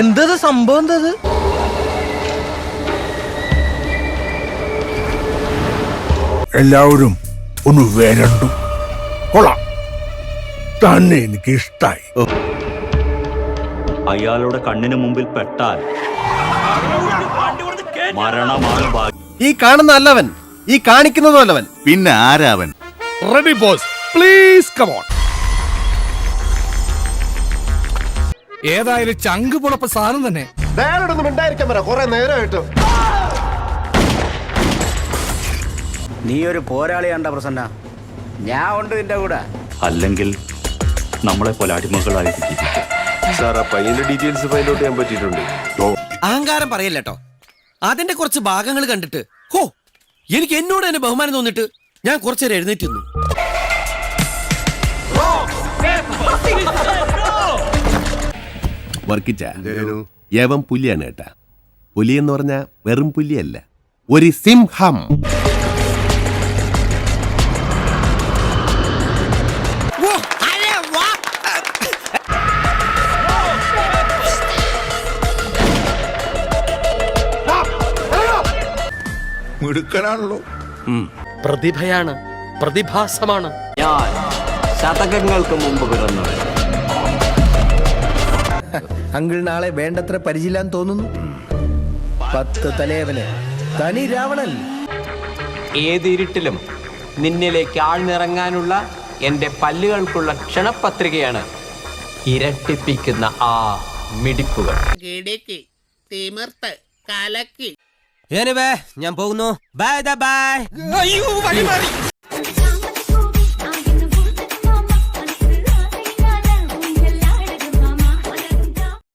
എന്തത് സംഭവം? എന്തത്? എല്ലാവരും ഒന്ന് വരണ്ടു. കൊള്ളാം, തന്നെ എനിക്ക് ഇഷ്ടായി. അയാളുടെ കണ്ണിന് മുമ്പിൽ പെട്ടാൽ മരണമാണ് ഭാഗ്യം. ഈ കാണുന്ന അല്ലവൻ, ഈ കാണിക്കുന്നതും അല്ലവൻ, പിന്നെ ആരാവൻ? Ready boss, please come on. ഏതായാലും ചങ്ക് പൊളപ്പ സാധനം തന്നെ. ഉണ്ടായിരിക്കാൻ പറ, കുറെ നേരമായിട്ട്. നീ ഒരു പോരാളിയാണ്ട പ്രസന്ന, ഞാൻ ഉണ്ട് നിന്റെ കൂടെ. അല്ലെങ്കിൽ നമ്മളെ പോലെ അടിമകളായി സാർ, ആ പയ്യന്റെ ഡീറ്റെയിൽസ് ഫൈൻഡ് ഔട്ട് ചെയ്യാൻ പറ്റിയിട്ടുണ്ട്. അഹങ്കാരം പറയല്ലോ. അതിന്റെ കുറച്ച് ഭാഗങ്ങൾ കണ്ടിട്ട് ഹോ, എനിക്ക് എന്നോട് തന്നെ ബഹുമാനം തോന്നിട്ട് ഞാൻ കുറച്ചേരം എഴുന്നേറ്റ് നിന്നു. വർക്കിച്ച യവൻ പുലിയാണ് കേട്ടാ. പുലി എന്ന് പറഞ്ഞാ വെറും പുലിയല്ല, ഒരു സിംഹം. മിടുക്കനാണല്ലോ. പ്രതിഭയാണ്, പ്രതിഭാസമാണ്. ഞാൻ ശതകങ്ങൾക്ക് മുമ്പ് പിറന്നവൻ. അങ്കിൾ നാളെ വേണ്ടത്ര പരിചയില്ലാൻ തോന്നുന്നു. 10 തലയവന് തനി രാവണൻ. ഏതിരുട്ടിലും നിന്നിലേക്ക് ആഴ്ന്നിറങ്ങാനുള്ള എൻ്റെ പല്ലുകൾക്കുള്ള ക്ഷണപത്രികയാണ് ഇരട്ടിപ്പിക്കുന്ന ആ മിടിപ്പുകൾ. ഞാൻ പോകുന്നു. Bye bye.